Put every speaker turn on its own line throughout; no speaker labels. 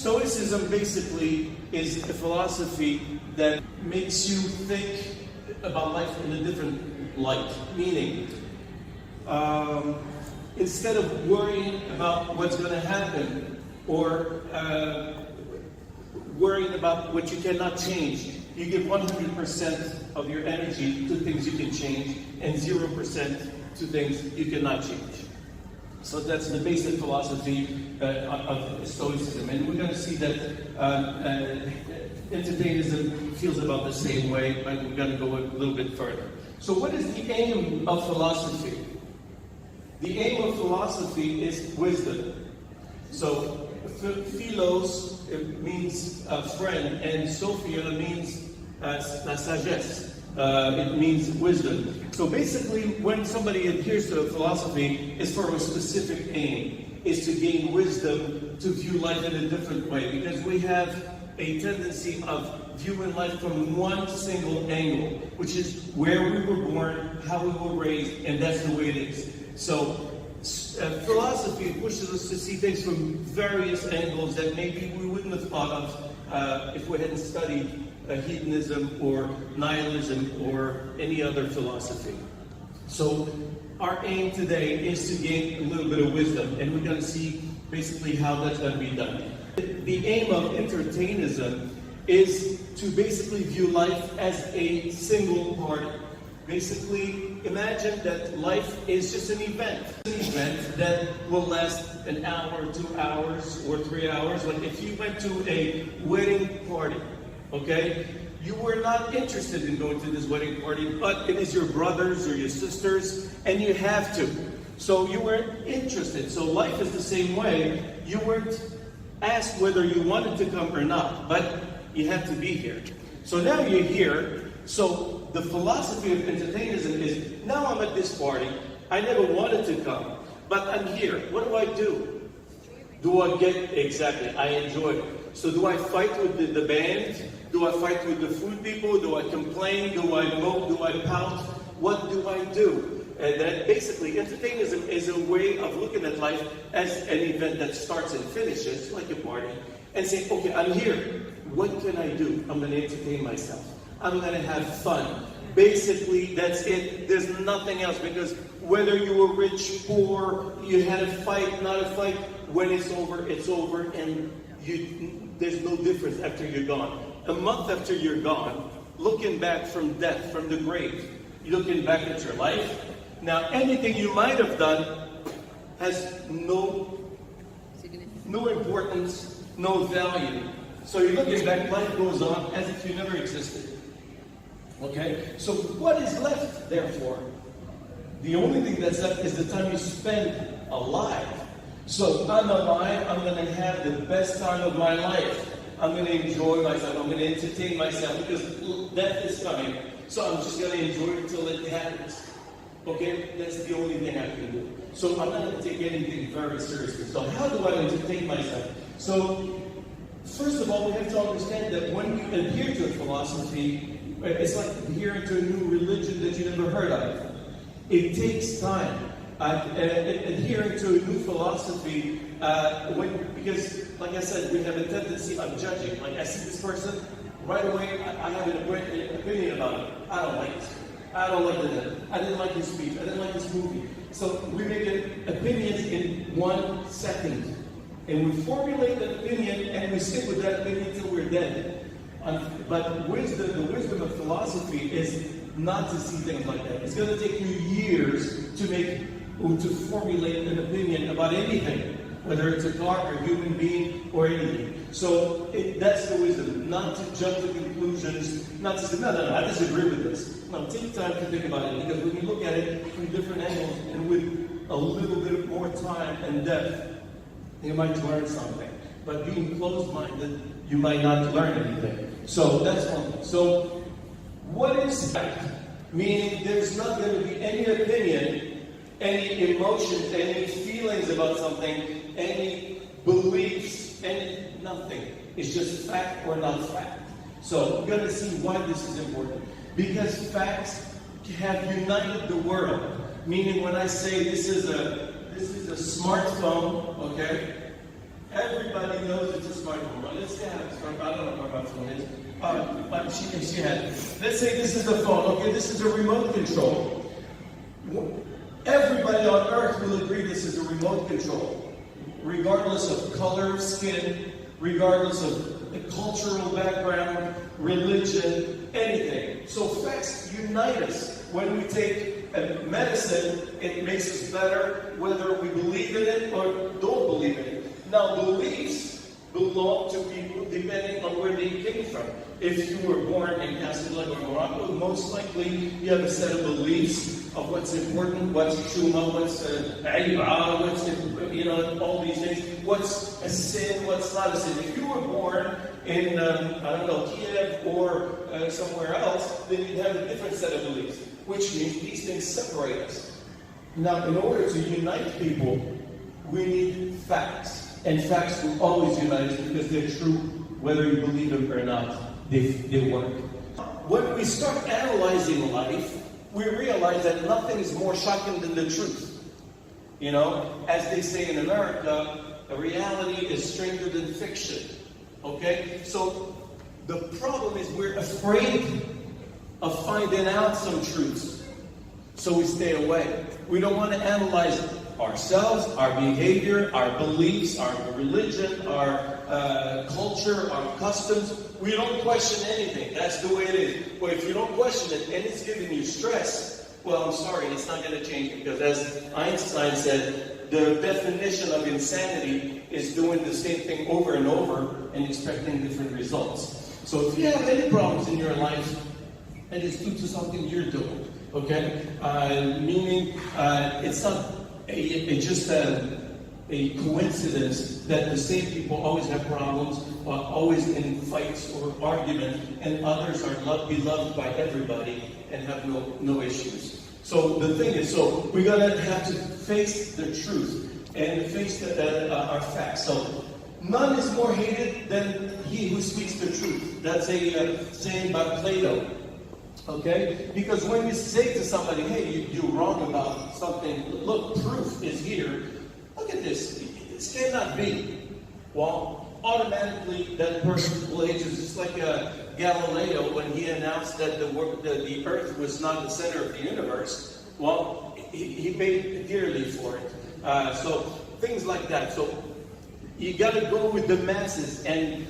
Stoicism basically is a philosophy that makes you think about life in a different light. Meaning, instead of worrying about what's going to happen or worrying about what you cannot change, you give 100% of your energy to things you can change and 0% to things you cannot change. So that's the basic philosophy of Stoicism. And we're going to see that Entertainism feels about the same way, but we're going to go a little bit further. So what is the aim of philosophy? The aim of philosophy is wisdom. So philos means friend, and sophia means la sagesse. It means wisdom. So basically, when somebody adheres to a philosophy, it's for a specific aim. It's to gain wisdom, to view life in a different way. Because we have a tendency of viewing life from one single angle, which is where we were born, how we were raised, and that's the way it is. So philosophy pushes us to see things from various angles that maybe we wouldn't have thought of if we hadn't studied hedonism or nihilism or any other philosophy. So our aim today is to gain a little bit of wisdom, and we're going to see basically how that's going to be done. The aim of Entertainism is to basically view life as a single party. Basically, imagine that life is just an event that will last an hour, 2 hours, or 3 hours. Like if you went to a wedding party, okay, you were not interested in going to this wedding party, but it is your brothers or your sisters, and you have to. So you weren't interested. So life is the same way. You weren't asked whether you wanted to come or not, but you had to be here. So now you're here. So the philosophy of Entertainism is, now I'm at this party, I never wanted to come, but I'm here. What do? Do I get, exactly, I enjoy it. So do I fight with the band? Do I fight with the food people? Do I complain? Do I mope? Do I pout? What do I do? And that basically, Entertainism is a way of looking at life as an event that starts and finishes, like a party, and saying, okay, I'm here. What can I do? I'm going to entertain myself. I'm going to have fun. Basically, that's it. There's nothing else, because whether you were rich, poor, you had a fight, not a fight, when it's over, and there's no difference after you're gone. A month after you're gone, looking back from death, from the grave, you're looking back at your life. Now, anything you might have done has no importance, no value. So you're looking back, life goes on as if you never existed. Okay? So what is left, therefore? The only thing that's left is the time you spend alive. So I'm alive, I'm going to have the best time of my life. I'm going to enjoy myself, I'm going to entertain myself, because death is coming. So I'm just going to enjoy it until it happens. Okay? That's the only thing I can do. So I'm not going to take anything very seriously. So how do I entertain myself? So, first of all, we have to understand that when you adhere to a philosophy, it's like adhering to a new religion that you never heard of. It takes time. Adhering to a new philosophy, because, like I said, we have a tendency of judging. Like, I see this person, right away, I have an opinion about it. I don't like this. I don't like that. I didn't like his speech. I didn't like this movie. So we make opinions in 1 second. And we formulate that opinion, and we stick with that opinion until we're dead. But the wisdom of philosophy is not to see things like that. It's going to take you years to formulate an opinion about anything, whether it's a car or a human being or anything. So that's the wisdom, not to jump to conclusions, not to say, no, I disagree with this. No, take time to think about it, because when you look at it from different angles and with a little bit more time and depth, you might learn something. But being closed-minded, you might not learn anything. So that's one thing. So what is fact? Meaning there's not going to be any opinion, any emotions, any feelings about something, any beliefs, nothing. It's just fact or not fact. So we're going to see why this is important. Because facts have united the world. Meaning when I say this is a smartphone, okay? Everybody knows it's a smartphone. Well, let's say I have a smartphone. I don't know what my phone is. But she had it. Let's say this is the phone. Okay, this is a remote control. Everybody on earth will agree this is a remote control, regardless of color, skin, regardless of the cultural background, religion, anything. So facts unite us. When we take medicine, it makes us better, whether we believe in it or don't believe in it. Now, beliefs belong to people depending on where they came from. If you were born in Casablanca or Morocco, most likely you have a set of beliefs of what's important, what's shuma, what's aibah, what's, all these things. What's a sin, what's not a sin. If you were born in, Kiev or somewhere else, then you'd have a different set of beliefs, which means these things separate us. Now, in order to unite people, we need facts. And facts will always unite us because they're true, whether you believe them or not. They work. When we start analyzing life, we realize that nothing is more shocking than the truth. As they say in America, reality is stranger than fiction. Okay? So the problem is we're afraid of finding out some truths. So we stay away. We don't want to analyze ourselves, our behavior, our beliefs, our religion, our culture, our customs. We don't question anything. That's the way it is. Well, if you don't question it and it's giving you stress, well, I'm sorry, it's not going to change, because as Einstein said, the definition of insanity is doing the same thing over and over and expecting different results. So if you have any problems in your life, and it's due to something you're doing, okay? Meaning, it's not just a coincidence that the same people always have problems, or always in fights or arguments, and others are beloved by everybody and have no issues. So the thing is, we're going to have to face the truth and face our facts. So none is more hated than he who speaks the truth. That's a saying by Plato. Okay? Because when you say to somebody, hey, you're wrong about something, look, proof is here. Look at this. This cannot be. Well, automatically that person will hate you. Just like Galileo, when he announced that the Earth was not the center of the universe, well, he paid dearly for it. So things like that. So you got to go with the masses. And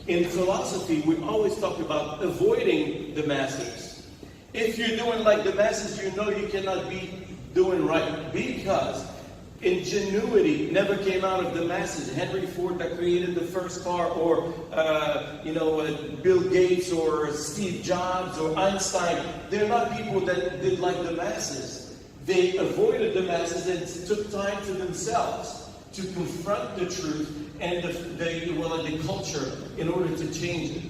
in philosophy, we always talk about avoiding the masses. If you're doing like the masses, you know you cannot be doing right, because ingenuity never came out of the masses. Henry Ford that created the first car, or Bill Gates or Steve Jobs or Einstein, they're not people that did like the masses. They avoided the masses and took time to themselves to confront the truth and the culture in order to change it.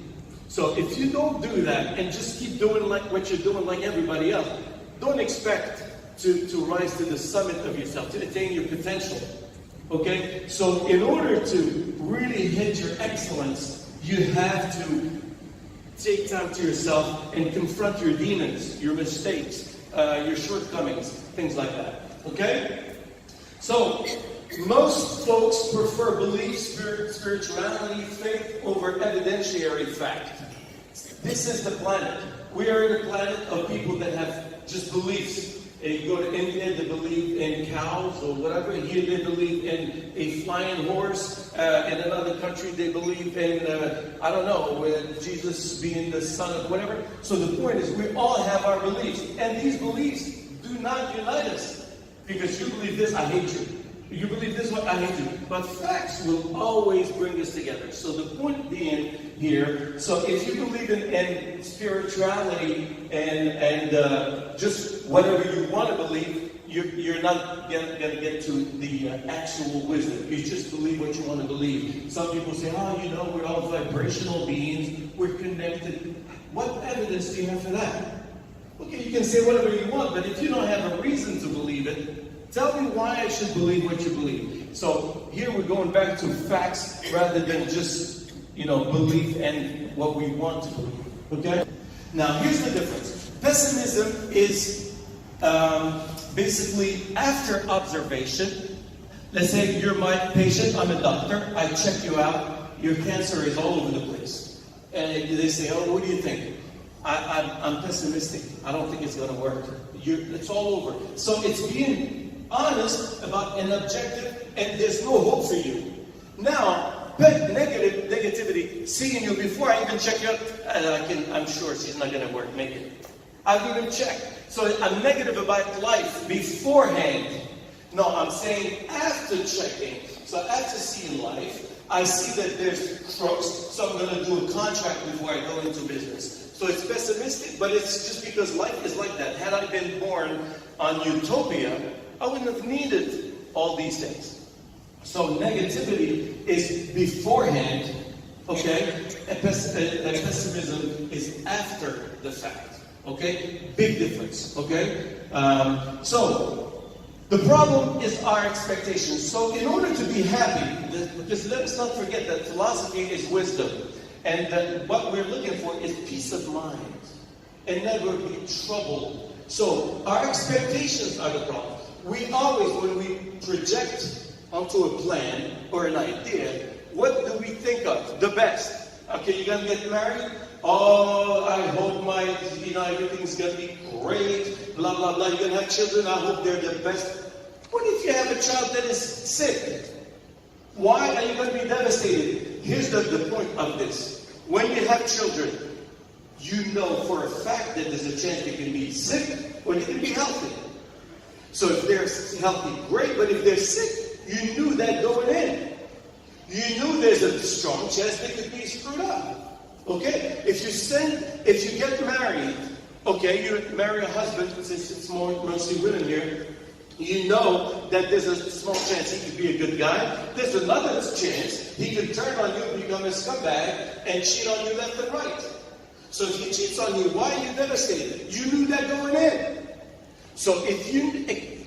So if you don't do that and just keep doing like what you're doing like everybody else, don't expect to rise to the summit of yourself, to attain your potential. Okay? So in order to really hit your excellence, you have to take time to yourself and confront your demons, your mistakes, your shortcomings, things like that. Okay? So most folks prefer belief, spirituality, faith over evidentiary fact. This is the planet. We are in a planet of people that have just beliefs. You go to India, they believe in cows or whatever. Here they believe in a flying horse. In another country they believe in, Jesus being the son of whatever. So the point is, we all have our beliefs. And these beliefs do not unite us. Because you believe this, I hate you. You believe this one, I hate you. But facts will always bring us together. So the point being here, so if you believe in spirituality and just whatever you want to believe, you're not going to get to the actual wisdom. You just believe what you want to believe. Some people say, we're all vibrational beings, we're connected. What evidence do you have for that? Okay, you can say whatever you want, but if you don't have a reason to believe it, tell me why I should believe what you believe. So here we're going back to facts rather than just, belief and what we want to believe. Okay? Now here's the difference. Pessimism is basically after observation, Let's say you're my patient, I'm a doctor, I check you out, your cancer is all over the place. And they say, oh, what do you think? I'm pessimistic. I don't think it's going to work. It's all over. So it's being honest about an objective, and there's no hope for you. Now, negativity, seeing you before I even check you out, I'm sure she's not going to work, make it. I've even checked. So I'm negative about life beforehand. No, I'm saying after checking. So after seeing life, I see that there's crooks, so I'm going to do a contract before I go into business. So it's pessimistic, but it's just because life is like that. Had I been born on utopia, I wouldn't have needed all these things. So negativity is beforehand, okay? And pessimism is after the fact, okay? Big difference, okay? So the problem is our expectations. So in order to be happy, because let us not forget that philosophy is wisdom. And that what we're looking for is peace of mind. And never be troubled. So our expectations are the problem. We always, when we project onto a plan or an idea, what do we think of? The best. Okay, you're going to get married? Oh, I hope everything's going to be great. Blah, blah, blah. You're going to have children? I hope they're the best. What if you have a child that is sick? Why are you going to be devastated? Here's the point of this. When you have children, you know for a fact that there's a chance they can be sick or they can be healthy. So if they're healthy, great. But if they're sick, you knew that going in. You knew there's a strong chance they could be screwed up. Okay? If you get married, okay, you marry a husband, since it's mostly women here, you know that there's a small chance he could be a good guy. There's another chance he could turn on you and become a scumbag and cheat on you left and right. So if he cheats on you, why are you devastated? You knew that going in. So if you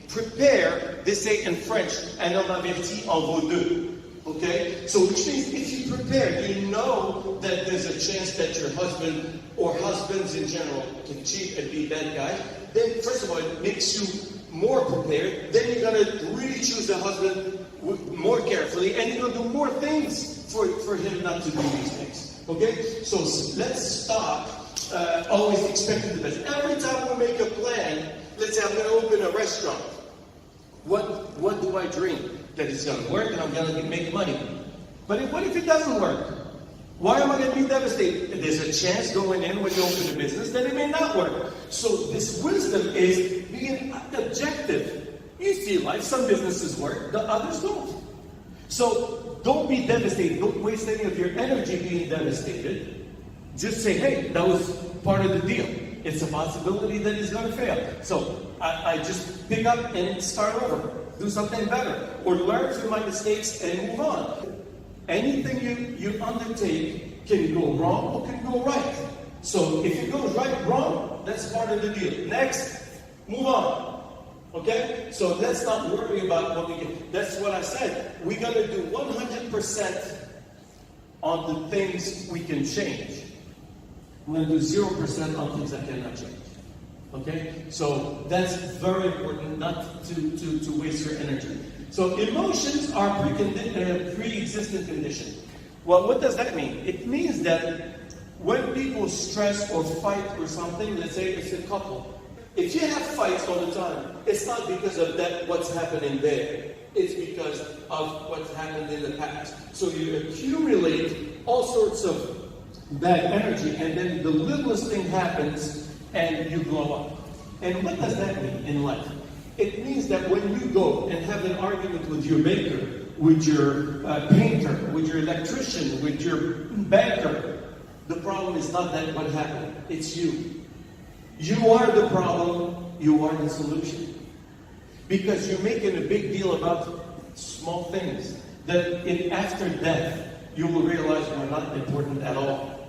prepare, they say in French, un homme averti en vaut deux. Okay? So which means if you prepare, you know that there's a chance that your husband or husbands in general can cheat and be bad guys. Then first of all, it makes you more prepared. Then you're going to really choose a husband more carefully, and you're going to do more things for him not to do these things. Okay? So let's stop always expecting the best. Every time we make a plan, let's say I'm going to open a restaurant. What do I dream? That it's going to work and I'm going to make money. But what if it doesn't work? Why am I going to be devastated? There's a chance going in when you open a business that it may not work. So this wisdom is being objective. You see life, some businesses work, the others don't. So don't be devastated. Don't waste any of your energy being devastated. Just say, hey, that was part of the deal. It's a possibility that it's going to fail. So I just pick up and start over. Do something better. Or learn from my mistakes and move on. Anything you undertake can go wrong or can go right. So if it goes right, wrong, that's part of the deal. Next, move on. Okay? So let's not worry about what we get. That's what I said. We're going to do 100% on the things we can change. We're going to do 0% on things that cannot change. Okay? So that's very important not to waste your energy. So emotions are pre-existing condition. Well, what does that mean? It means that when people stress or fight or something, let's say it's a couple. If you have fights all the time, it's not because of that what's happening there. It's because of what's happened in the past. So you accumulate all sorts of bad energy, and then the littlest thing happens, and you blow up. And what does that mean in life? It means that when you go and have an argument with your baker, with your painter, with your electrician, with your banker, the problem is not that what happened. It's you. You are the problem. You are the solution. Because you're making a big deal about small things that after death, you will realize were not important at all.